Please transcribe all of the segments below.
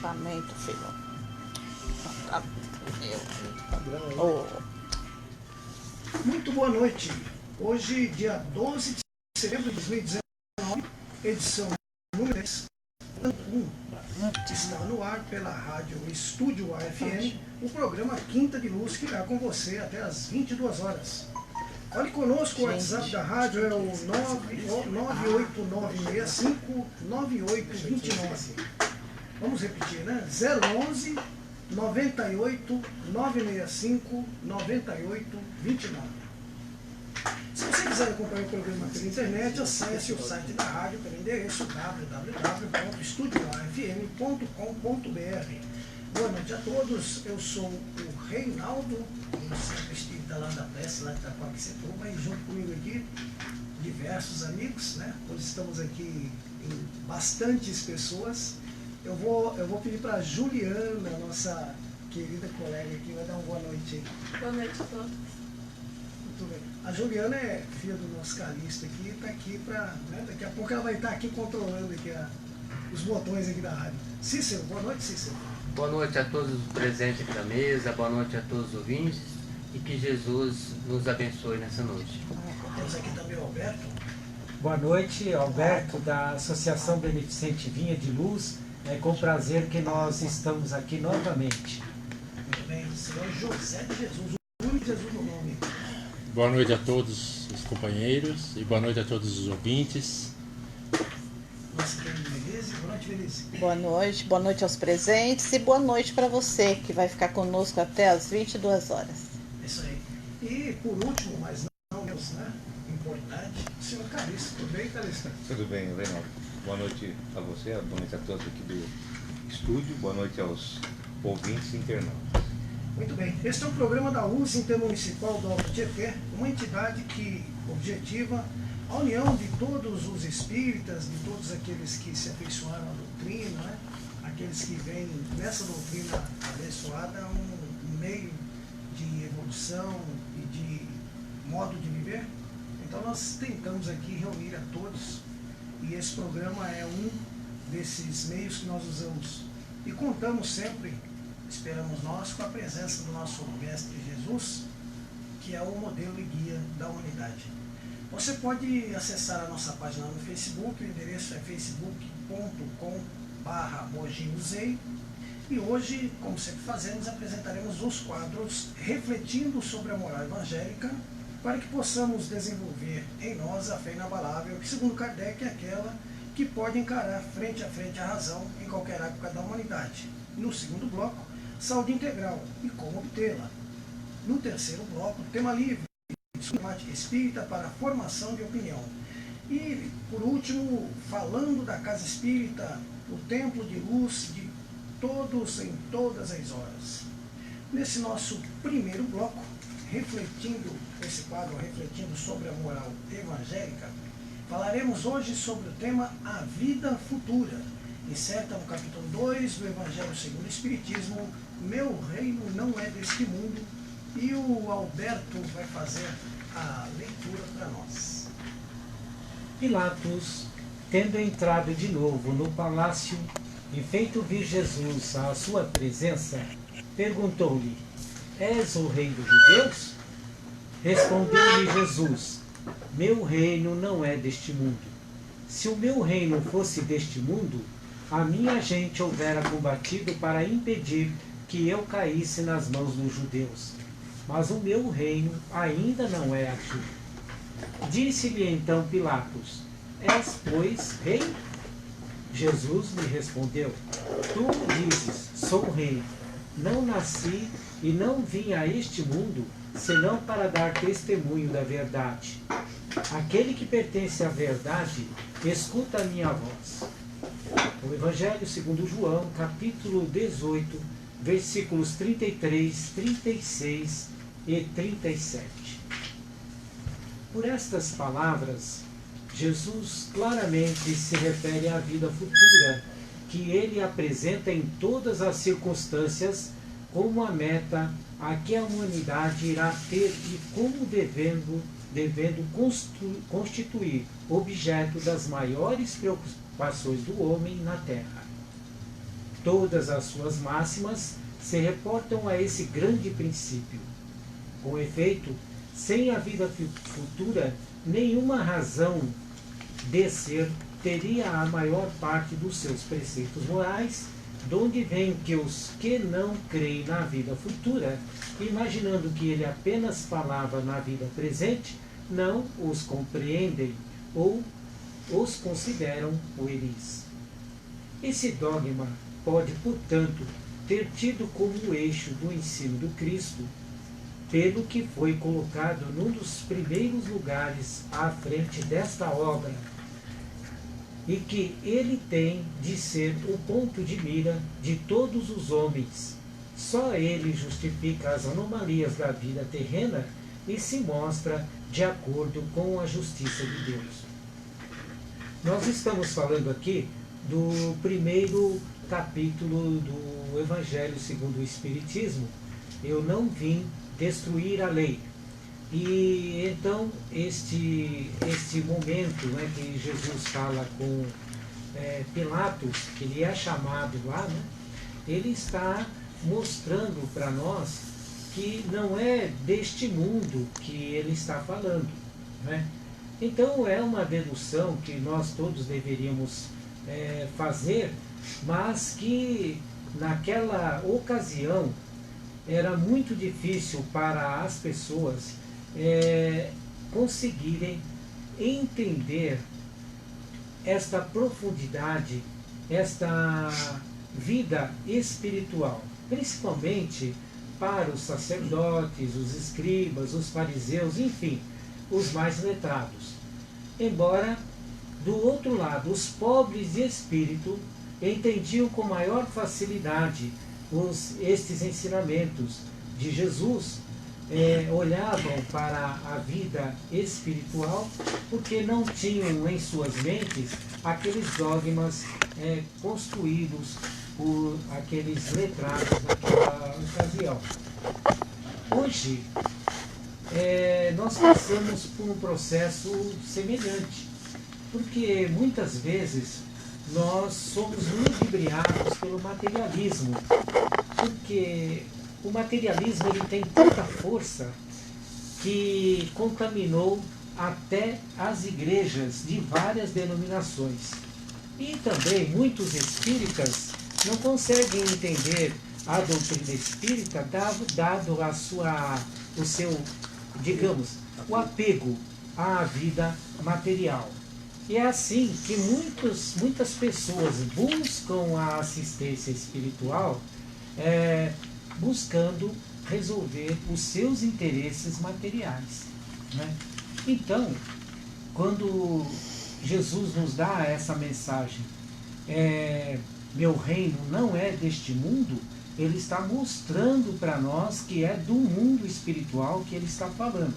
equipamento, filho. Tá, Muito boa noite. Hoje, dia 12 de setembro de 2019, edição número 10, está no ar pela rádio Estúdio AFM, o programa Quinta de Luz, que irá com você até às 22 horas. Fale conosco, o WhatsApp da rádio é o 989659829. Vamos repetir, né? 011 98 965 9829. Se você quiser acompanhar o programa pela internet, acesse o site da rádio pelo endereço www.estudioafm.com.br. Boa noite a todos, eu sou o Reinaldo, um centro espírita lá da Prece, lá de Itaquaquecetuba, e junto comigo aqui, diversos amigos, né? Hoje estamos aqui em bastantes pessoas. Eu vou pedir para a Juliana, nossa querida colega aqui, vai dar uma boa noite aí. Boa noite a todos. Muito bem. A Juliana é filha do nosso Calixto aqui, está aqui para... Né, daqui a pouco ela vai estar aqui controlando aqui os botões aqui da rádio. Cícero, boa noite, Cícero. Boa noite a todos os presentes aqui da mesa, boa noite a todos os ouvintes e que Jesus nos abençoe nessa noite. Temos aqui também o Alberto. Boa noite, Alberto, da Associação Beneficente Vinha de Luz. É com prazer que nós estamos aqui novamente. Muito bem, o senhor José de Jesus, o único Jesus no nome. Boa noite a todos os companheiros e boa noite a todos os ouvintes. Nossa querida Melise, boa noite, Melise. boa noite aos presentes e boa noite para você que vai ficar conosco até às 22 horas. Isso aí. E por último, mas não menos, né? Importante, o senhor Calixto. Tudo bem, Calixto? Tudo bem, Reinaldo. Boa noite a você, boa noite a todos aqui do estúdio, boa noite aos ouvintes e internautas. Muito bem. Este é o programa da USE Intermunicipal do Alto Tietê, uma entidade que objetiva a união de todos os espíritas, de todos aqueles que se afeiçoaram à doutrina, né? Aqueles que veem nessa doutrina abençoada um meio de evolução e de modo de viver. Então nós tentamos aqui reunir a todos e esse programa é um desses meios que nós usamos. E contamos sempre, esperamos nós, com a presença do nosso Mestre Jesus, que é o modelo e guia da humanidade. Você pode acessar a nossa página no Facebook, o endereço é facebook.com/mojinusei. E hoje, como sempre fazemos, apresentaremos os quadros refletindo sobre a moral evangélica, para que possamos desenvolver em nós a fé inabalável, que segundo Kardec é aquela que pode encarar frente a frente a razão em qualquer época da humanidade. No segundo bloco, saúde integral e como obtê-la. No terceiro bloco, tema livre, sistemática espírita para a formação de opinião. E, por último, falando da casa espírita, o templo de luz de todos em todas as horas. Nesse nosso primeiro bloco, esse quadro refletindo sobre a moral evangélica, falaremos hoje sobre o tema A Vida Futura, incerta no capítulo 2 do Evangelho segundo o Espiritismo, Meu Reino Não É Deste Mundo, e o Alberto vai fazer a leitura para nós. Pilatos, tendo entrado de novo no palácio e feito vir Jesus à sua presença, perguntou-lhe: És o rei dos judeus? Respondeu-lhe Jesus: Meu reino não é deste mundo. Se o meu reino fosse deste mundo, a minha gente houvera combatido para impedir que eu caísse nas mãos dos judeus. Mas o meu reino ainda não é aqui. Disse-lhe então Pilatos: És, pois, rei? Jesus lhe respondeu: Tu dizes, sou rei. Não nasci e não vim a este mundo, senão para dar testemunho da verdade. Aquele que pertence à verdade, escuta a minha voz. O Evangelho segundo João, capítulo 18, versículos 33, 36 e 37. Por estas palavras, Jesus claramente se refere à vida futura, que ele apresenta em todas as circunstâncias como a meta a que a humanidade irá ter e como devendo constituir objeto das maiores preocupações do homem na Terra. Todas as suas máximas se reportam a esse grande princípio. Com efeito, sem a vida futura, nenhuma razão de ser teria a maior parte dos seus preceitos morais, donde vem que os que não creem na vida futura, imaginando que ele apenas falava na vida presente, não os compreendem ou os consideram pueris. Esse dogma pode, portanto, ter tido como eixo do ensino do Cristo, pelo que foi colocado num dos primeiros lugares à frente desta obra, e que ele tem de ser o ponto de mira de todos os homens. Só ele justifica as anomalias da vida terrena e se mostra de acordo com a justiça de Deus. Nós estamos falando aqui do primeiro capítulo do Evangelho segundo o Espiritismo. Eu não vim destruir a lei. E então este momento, né, que Jesus fala com Pilatos, que ele é chamado lá, né, ele está mostrando para nós que não é deste mundo que ele está falando, né? Então é uma dedução que nós todos deveríamos fazer, mas que naquela ocasião era muito difícil para as pessoas conseguirem entender esta profundidade, esta vida espiritual, principalmente para os sacerdotes, os escribas, os fariseus, enfim, os mais letrados. Embora, do outro lado, os pobres de espírito entendiam com maior facilidade estes ensinamentos de Jesus, olhavam para a vida espiritual porque não tinham em suas mentes aqueles dogmas construídos por aqueles letrados naquela ocasião. Hoje, nós passamos por um processo semelhante, porque muitas vezes nós somos ludibriados pelo materialismo, porque o materialismo ele tem tanta força que contaminou até as igrejas de várias denominações. E também muitos espíritas não conseguem entender a doutrina espírita dado o seu, digamos, o apego à vida material. E é assim que muitas pessoas buscam a assistência espiritual buscando resolver os seus interesses materiais, né? Então, quando Jesus nos dá essa mensagem, meu reino não é deste mundo, ele está mostrando para nós que é do mundo espiritual que ele está falando.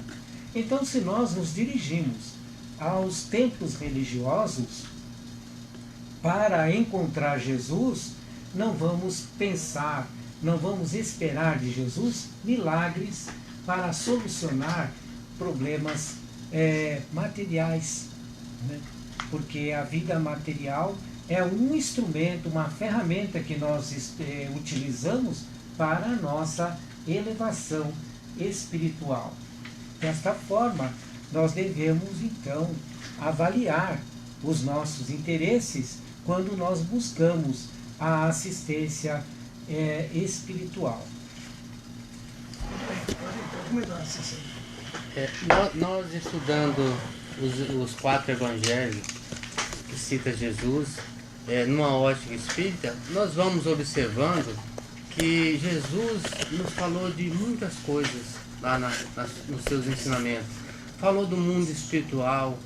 Então, se nós nos dirigimos aos templos religiosos para encontrar Jesus, não vamos pensar, não vamos esperar de Jesus milagres para solucionar problemas materiais, né? Porque a vida material é um instrumento, uma ferramenta que nós utilizamos para a nossa elevação espiritual. Desta forma, nós devemos então avaliar os nossos interesses quando nós buscamos a assistência espiritual. Nós estudando os 4 evangelhos que cita Jesus, numa ótica espírita, nós vamos observando que Jesus nos falou de muitas coisas lá nos seus ensinamentos. Falou do mundo espiritual,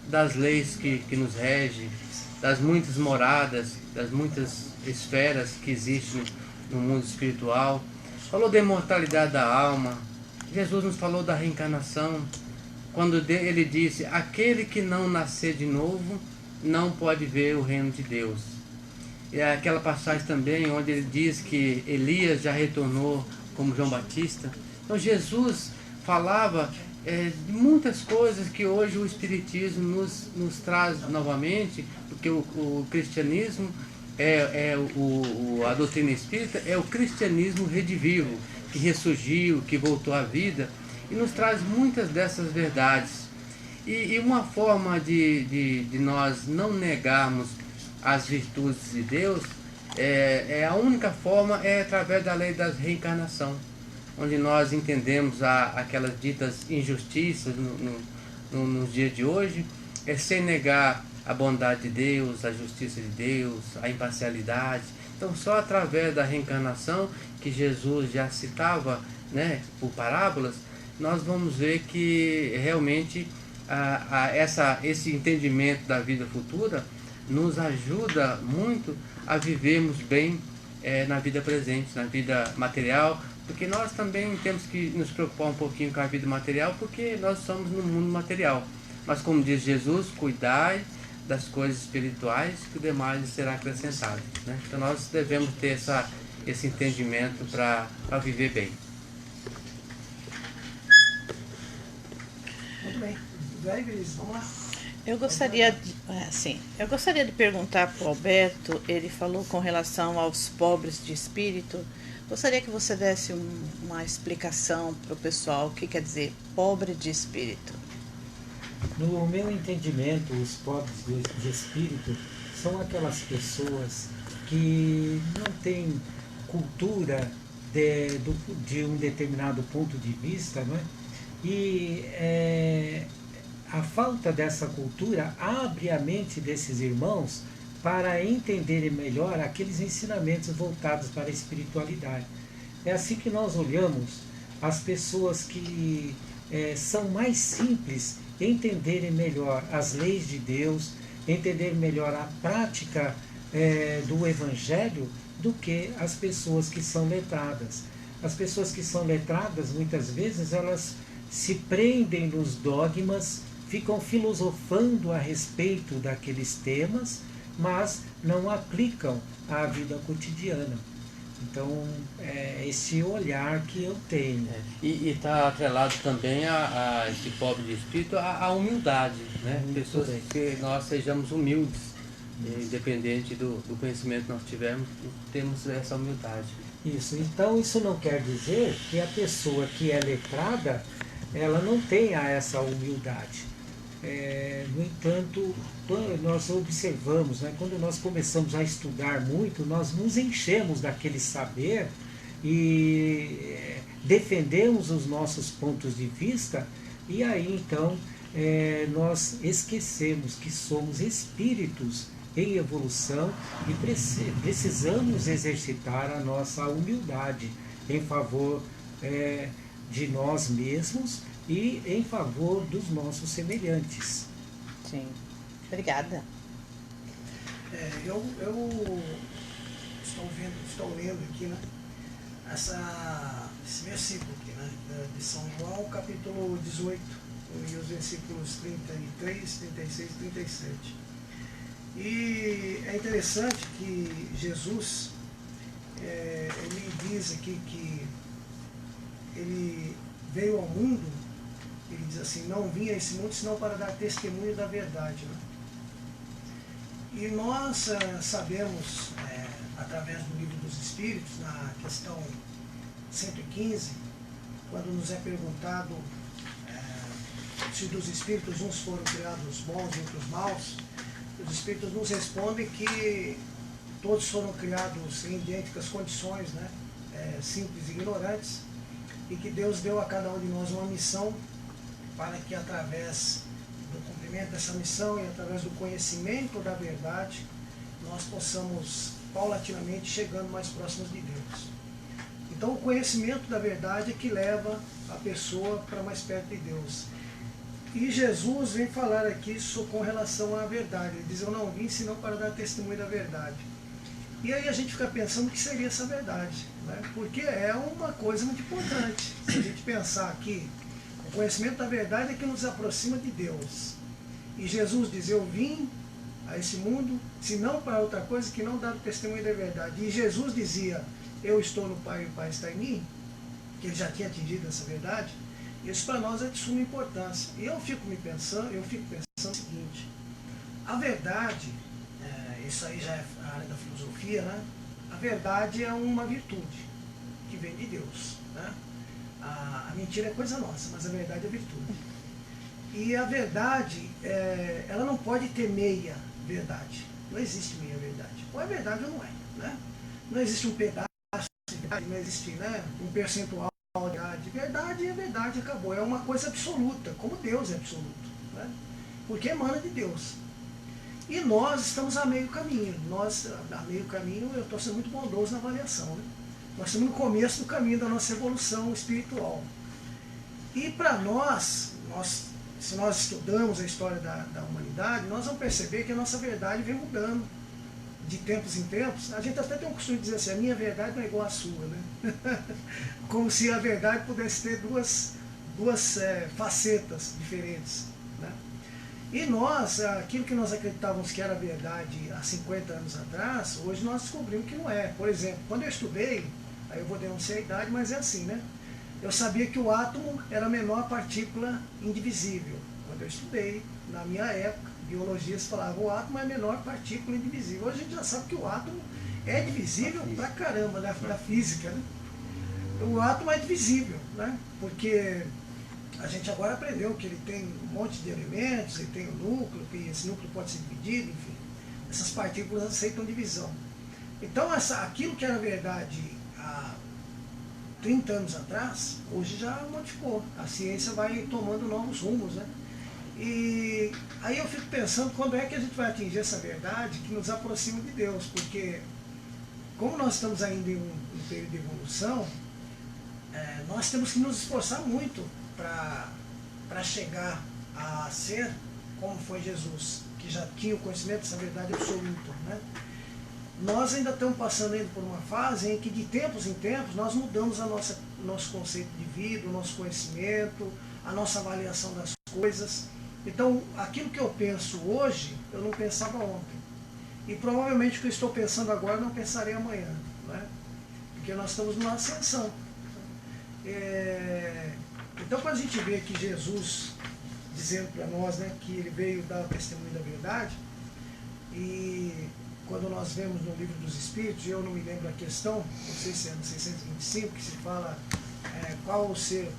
das leis que nos regem, das muitas moradas, das muitas esferas que existem no mundo espiritual. Falou da imortalidade da alma. Jesus nos falou da reencarnação, quando ele disse: aquele que não nascer de novo não pode ver o reino de Deus. E é aquela passagem também onde ele diz que Elias já retornou como João Batista. Então Jesus falava de muitas coisas que hoje o Espiritismo nos traz novamente, porque o cristianismo a doutrina espírita é o cristianismo redivivo, que ressurgiu, que voltou à vida e nos traz muitas dessas verdades. E uma forma de nós não negarmos as virtudes de Deus, a única forma é através da lei da reencarnação, onde nós entendemos aquelas ditas injustiças nos dias de hoje, sem negar a bondade de Deus, a justiça de Deus, a imparcialidade. Então só através da reencarnação, que Jesus já citava, né, por parábolas, nós vamos ver que realmente esse entendimento da vida futura nos ajuda muito a vivermos bem na vida presente, na vida material, porque nós também temos que nos preocupar um pouquinho com a vida material, porque nós somos no mundo material. Mas como diz Jesus, cuidai das coisas espirituais, que o demais lhe será acrescentado, né? Então nós devemos ter esse entendimento para viver bem. Muito bem. Vamos lá. Eu gostaria de perguntar para o Alberto. Ele falou com relação aos pobres de espírito. Gostaria que você desse uma explicação para o pessoal o que quer dizer pobre de espírito. No meu entendimento, os pobres de espírito são aquelas pessoas que não têm cultura de um determinado ponto de vista, não é? E a falta dessa cultura abre a mente desses irmãos para entenderem melhor aqueles ensinamentos voltados para a espiritualidade. É assim que nós olhamos as pessoas que são mais simples, entenderem melhor as leis de Deus, entenderem melhor a prática do Evangelho, do que as pessoas que são letradas. As pessoas que são letradas, muitas vezes, elas se prendem nos dogmas, ficam filosofando a respeito daqueles temas, mas não aplicam à vida cotidiana. Então, é esse olhar que eu tenho. E está atrelado também a esse pobre de espírito, a humildade, né? Pessoas que nós sejamos humildes, independente do conhecimento que nós tivermos, temos essa humildade. Isso. Então, isso não quer dizer que a pessoa que é letrada, ela não tenha essa humildade. No entanto, nós observamos, né, quando nós começamos a estudar muito, nós nos enchemos daquele saber e defendemos os nossos pontos de vista, e aí então nós esquecemos que somos espíritos em evolução e precisamos exercitar a nossa humildade em favor de nós mesmos e em favor dos nossos semelhantes. Sim. Obrigada. Eu estou lendo aqui, né, esse versículo aqui, né, de São João, capítulo 18, e os versículos 33, 36 e 37. E é interessante que Jesus, ele diz aqui que ele veio ao mundo, ele diz assim, não vim a esse mundo senão para dar testemunho da verdade, né? E nós sabemos, através do Livro dos Espíritos, na questão 115, quando nos é perguntado se dos espíritos uns foram criados bons e outros maus, os espíritos nos respondem que todos foram criados em idênticas condições, né? Simples e ignorantes, e que Deus deu a cada um de nós uma missão para que através do cumprimento dessa missão e através do conhecimento da verdade, nós possamos paulatinamente chegando mais próximos de Deus. Então o conhecimento da verdade é que leva a pessoa para mais perto de Deus. E Jesus vem falar aqui com relação à verdade. Ele diz, eu não vim senão para dar testemunho da verdade. E aí a gente fica pensando o que seria essa verdade, né? Porque é uma coisa muito importante. Se a gente pensar que o conhecimento da verdade é que nos aproxima de Deus. E Jesus diz, eu vim a esse mundo, se não para outra coisa que não dar o testemunho da verdade. E Jesus dizia, eu estou no Pai e o Pai está em mim, que ele já tinha atingido essa verdade. Isso para nós é de suma importância. E eu fico pensando o seguinte, a verdade, isso aí já é a área da filosofia, né? A verdade é uma virtude que vem de Deus, né? A mentira é coisa nossa, mas a verdade é virtude. E a verdade, ela não pode ter meia verdade. Não existe meia verdade. Ou é verdade ou não é, né? Não existe um pedaço de verdade, não existe, né, um percentual de verdade. Verdade é verdade, acabou. É uma coisa absoluta, como Deus é absoluto, né? Porque emana de Deus. E nós estamos a meio caminho. Nós, a meio caminho, eu estou sendo muito bondoso na avaliação, né? Nós estamos no começo do caminho da nossa evolução espiritual. E para nós, se nós estudamos a história da humanidade, nós vamos perceber que a nossa verdade vem mudando de tempos em tempos. A gente até tem um costume de dizer assim, a minha verdade não é igual à sua, né? Como se a verdade pudesse ter duas facetas diferentes, né? E nós, aquilo que nós acreditávamos que era verdade há 50 anos atrás, hoje nós descobrimos que não é. Por exemplo, quando eu estudei, aí eu vou denunciar a idade, mas é assim, né? Eu sabia que o átomo era a menor partícula indivisível. Quando eu estudei, na minha época, biologia se falava o átomo é a menor partícula indivisível. Hoje a gente já sabe que o átomo é divisível pra caramba, né? Da física, né? O átomo é divisível, né? Porque a gente agora aprendeu que ele tem um monte de elementos, ele tem o núcleo, que esse núcleo pode ser dividido, enfim. Essas partículas aceitam divisão. Então, aquilo que era verdade há 30 anos atrás, hoje já modificou. A ciência vai tomando novos rumos, né? E aí eu fico pensando quando é que a gente vai atingir essa verdade que nos aproxima de Deus, porque como nós estamos ainda em um período de evolução, nós temos que nos esforçar muito para chegar a ser como foi Jesus, que já tinha o conhecimento dessa verdade absoluta, né? Nós ainda estamos passando ainda por uma fase em que de tempos em tempos nós mudamos nosso conceito de vida, o nosso conhecimento, a nossa avaliação das coisas. Então, aquilo que eu penso hoje, eu não pensava ontem. E provavelmente o que eu estou pensando agora, eu não pensarei amanhã, né? Porque nós estamos numa ascensão. Então, quando a gente vê que Jesus, dizendo para nós, né, que ele veio dar o testemunho da verdade, e quando nós vemos no Livro dos Espíritos, eu não me lembro a questão, não sei se é no 625, que se fala qual o ser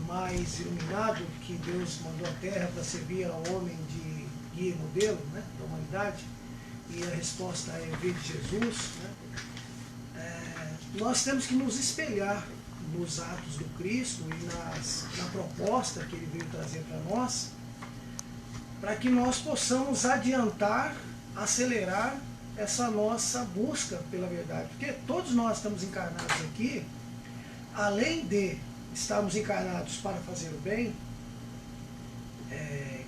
mais iluminado que Deus mandou à Terra para servir ao homem de guia e modelo, né, da humanidade, e a resposta é ver de Jesus, né? Nós temos que nos espelhar nos atos do Cristo e na proposta que ele veio trazer para nós, para que nós possamos adiantar, acelerar essa nossa busca pela verdade. Porque todos nós estamos encarnados aqui, além de estarmos encarnados para fazer o bem,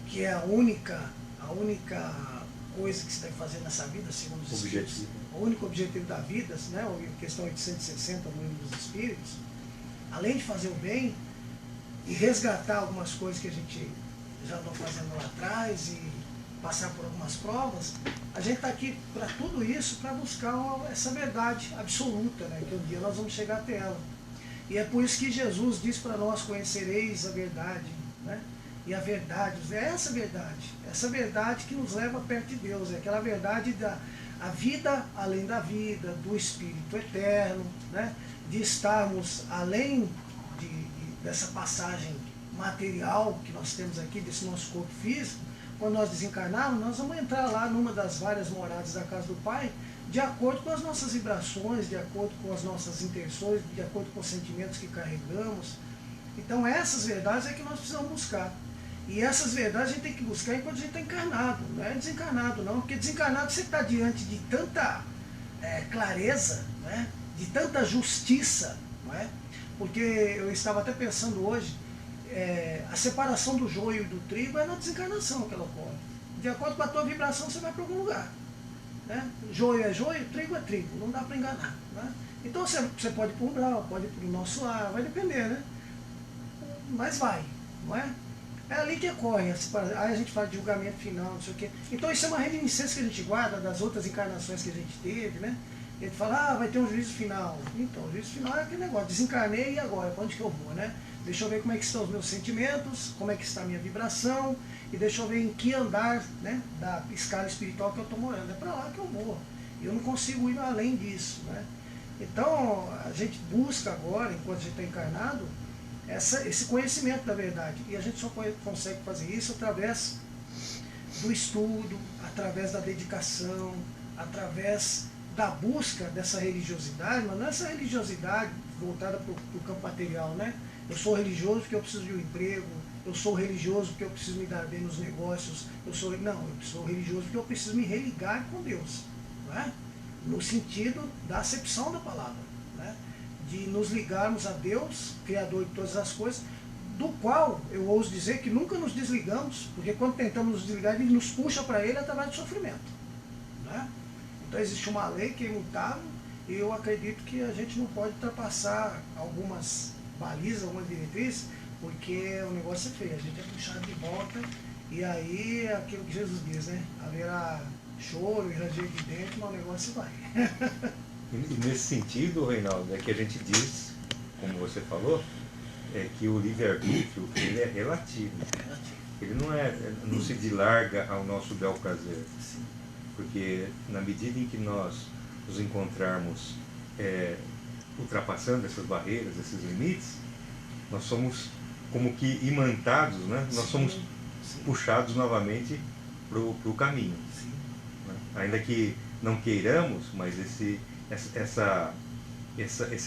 que é a única coisa que se deve fazer nessa vida, segundo os Espíritos, o único objetivo da vida, né, a questão 860 no Livro dos Espíritos, além de fazer o bem e resgatar algumas coisas que a gente já andou fazendo lá atrás e passar por algumas provas, a gente está aqui para tudo isso, para buscar essa verdade absoluta, né, que um dia nós vamos chegar até ela. E é por isso que Jesus diz para nós, conhecereis a verdade, né? E a verdade, é essa verdade que nos leva perto de Deus, é aquela verdade da a vida além da vida, do Espírito eterno, né? De estarmos além dessa passagem material que nós temos aqui, desse nosso corpo físico. Quando nós desencarnarmos, nós vamos entrar lá numa das várias moradas da casa do Pai, de acordo com as nossas vibrações, de acordo com as nossas intenções, de acordo com os sentimentos que carregamos. Então essas verdades é que nós precisamos buscar. E essas verdades a gente tem que buscar enquanto a gente está encarnado, não é desencarnado não, porque desencarnado você está diante de tanta clareza, né? De tanta justiça, não é? Porque eu estava até pensando hoje, a separação do joio e do trigo é na desencarnação que ela ocorre. De acordo com a tua vibração você vai para algum lugar. Né? Joio é joio, trigo é trigo, não dá para enganar. Né? Então você pode ir para o umbral, pode ir para o nosso lar, vai depender, né? Mas vai, não é? É ali que ocorre, aí a gente fala de julgamento final, não sei o quê. Então isso é uma reminiscência que a gente guarda das outras encarnações que a gente teve, né? Ele fala, vai ter um juízo final. Então, o juízo final é aquele negócio, desencarnei e agora, para onde que eu vou, né? Deixa eu ver como é que estão os meus sentimentos, como é que está a minha vibração, e deixa eu ver em que andar, né, da escala espiritual que eu estou morando. É para lá que eu vou. Eu não consigo ir além disso, né? Então, a gente busca agora, enquanto a gente está encarnado, esse conhecimento da verdade. E a gente só consegue fazer isso através do estudo, através da dedicação, através da busca dessa religiosidade, mas não é essa religiosidade voltada para o campo material, né? Eu sou religioso porque eu preciso de um emprego, eu sou religioso porque eu preciso me dar bem nos negócios, eu sou religioso porque eu preciso me religar com Deus, não é? No sentido da acepção da palavra, né? De nos ligarmos a Deus, Criador de todas as coisas, do qual eu ouso dizer que nunca nos desligamos, porque quando tentamos nos desligar, ele nos puxa para ele através do sofrimento, né? Então existe uma lei que é imutável e eu acredito que a gente não pode ultrapassar algumas balizas, algumas diretrizes, porque o negócio é feio, a gente é puxado de volta e aí é aquilo que Jesus diz, né? Haverá choro e ranger de dentro, mas o negócio vai. E nesse sentido, Reinaldo, é que a gente diz, como você falou, é que o livre-arbítrio ele é relativo. Ele não se dilarga ao nosso bel prazer. Porque na medida em que nós nos encontrarmos ultrapassando essas barreiras, esses limites, nós somos como que imantados, né? Nós somos puxados novamente para o caminho. Né? Ainda que não queiramos, mas esse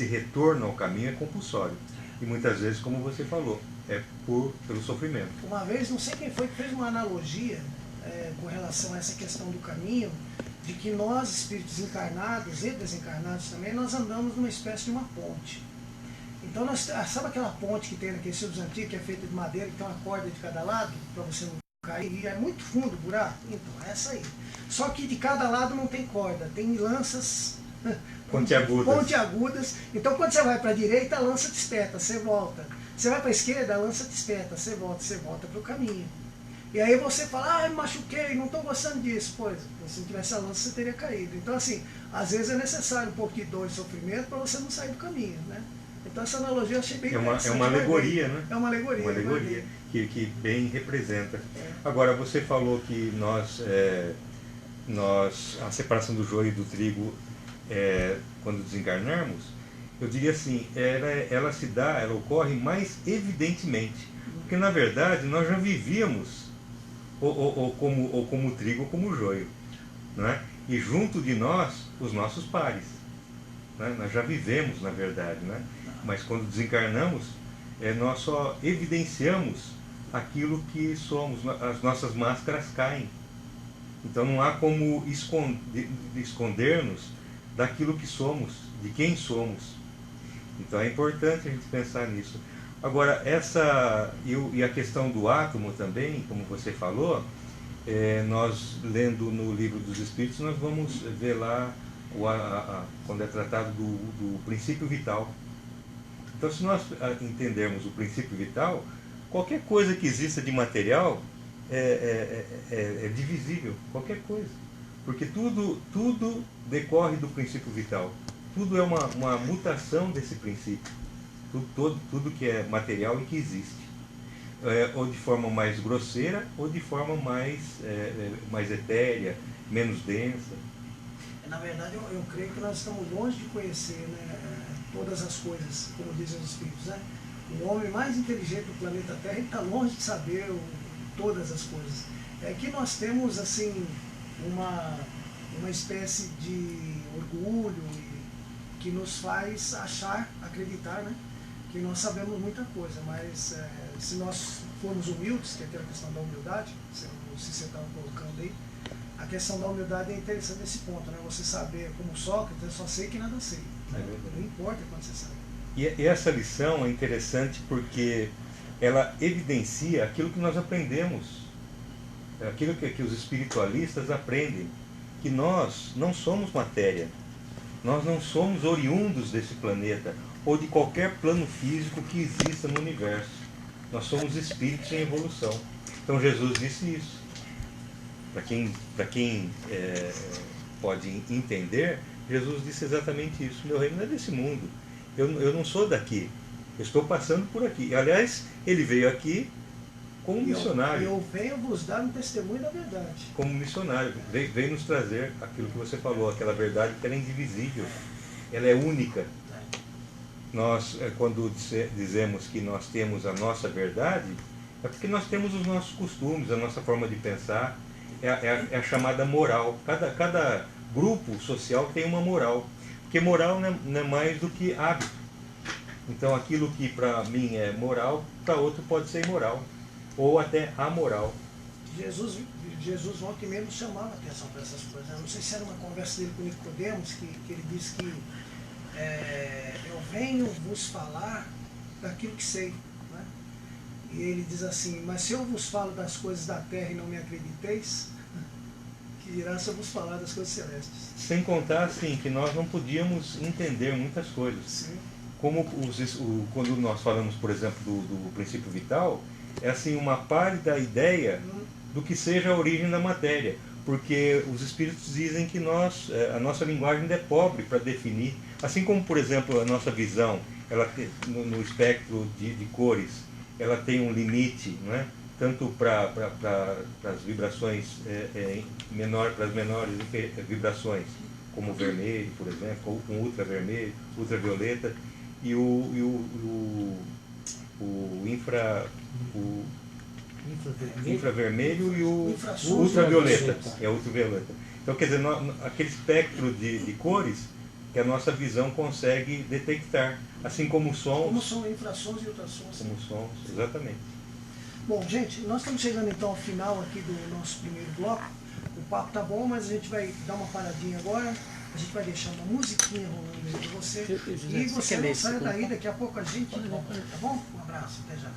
retorno ao caminho é compulsório. E muitas vezes, como você falou, é pelo sofrimento. Uma vez, não sei quem foi que fez uma analogia com relação a essa questão do caminho, de que nós, espíritos encarnados e desencarnados também, nós andamos numa espécie de uma ponte. Então, sabe aquela ponte que tem naqueles filmes antigos, que é feita de madeira, que tem uma corda de cada lado, para você não cair, e é muito fundo o buraco? Então, é essa aí. Só que de cada lado não tem corda, tem lanças pontiagudas. Então, quando você vai para a direita, a lança te espeta, você volta. Você vai para a esquerda, a lança te espeta, você volta para o caminho. E aí você fala, me machuquei, não estou gostando disso. Pois, se não tivesse a lança, você teria caído. Então, assim, às vezes é necessário um pouco de dor e sofrimento para você não sair do caminho, né? Então, essa analogia eu achei bem interessante. É uma alegoria, né? É uma alegoria. Uma alegoria que bem representa. Agora, você falou que a separação do joio e do trigo, quando desencarnarmos, eu diria assim, ela ocorre mais evidentemente. Porque, na verdade, nós já vivíamos ou como trigo ou como joio, não é? E junto de nós, os nossos pares, né? Nós já vivemos, na verdade, né? Mas quando desencarnamos, nós só evidenciamos aquilo que somos, as nossas máscaras caem. Então não há como esconder-nos daquilo que somos, de quem somos. Então é importante a gente pensar nisso. Agora, e a questão do átomo também, como você falou, nós lendo no Livro dos Espíritos, nós vamos ver lá, quando é tratado do princípio vital. Então, se nós entendermos o princípio vital, qualquer coisa que exista de material é divisível, qualquer coisa. Porque tudo decorre do princípio vital. Tudo é uma mutação desse princípio. Tudo que é material e que existe. Ou de forma mais grosseira, ou de forma mais etérea, menos densa. Na verdade, eu creio que nós estamos longe de conhecer, né, todas as coisas, como dizem os Espíritos, né? O homem mais inteligente do planeta Terra está longe de saber todas as coisas. É que nós temos assim uma espécie de orgulho que nos faz acreditar, né, que nós sabemos muita coisa, mas se nós formos humildes, que é aquela questão da humildade, se você estava colocando aí, a questão da humildade é interessante nesse ponto, né? Você saber, como Sócrates, eu só sei que nada sei. Não importa quando você sabe. E essa lição é interessante porque ela evidencia aquilo que nós aprendemos, aquilo que os espiritualistas aprendem, que nós não somos matéria, nós não somos oriundos desse planeta ou de qualquer plano físico que exista no universo. Nós somos espíritos em evolução. Então Jesus disse isso. Para quem pode entender, Jesus disse exatamente isso: meu reino não é desse mundo, eu não sou daqui, eu estou passando por aqui. Aliás, ele veio aqui como missionário. Eu venho vos dar um testemunho da verdade. Como missionário, veio nos trazer aquilo que você falou, aquela verdade que ela é indivisível, ela é única. Nós, quando dizemos que nós temos a nossa verdade, é porque nós temos os nossos costumes, a nossa forma de pensar, é a chamada moral. Cada grupo social tem uma moral, porque moral não é mais do que hábito. Então aquilo que para mim é moral, para outro pode ser imoral, ou até amoral. Jesus ontem mesmo chamava a atenção para essas coisas. Eu não sei se era uma conversa dele com Nicodemos, que ele disse que eu venho vos falar daquilo que sei. Né? E ele diz assim, mas se eu vos falo das coisas da terra e não me acrediteis, que dirá se eu vos falar das coisas celestes. Sem contar assim, que nós não podíamos entender muitas coisas. Sim. Como quando nós falamos, por exemplo, do princípio vital, é assim uma pálida ideia do que seja a origem da matéria, porque os espíritos dizem que a nossa linguagem ainda é pobre para definir, assim como, por exemplo, a nossa visão, ela no espectro de cores, ela tem um limite, não é? Tanto para as vibrações para as menores vibrações, como o vermelho, por exemplo, ou com ultravermelho, ultravioleta, e o infravermelho e o ultravioleta. É ultravioleta. Então, quer dizer, aquele espectro de cores que a nossa visão consegue detectar, assim como sons. Como são infrassons e ultrassons. Como sons, exatamente. Bom, gente, nós estamos chegando então ao final aqui do nosso primeiro bloco. O papo tá bom, mas a gente vai dar uma paradinha agora. A gente vai deixar uma musiquinha rolando aí pra você. E você não saia daí, daqui a pouco a gente volta, tá bom? Um abraço, até já.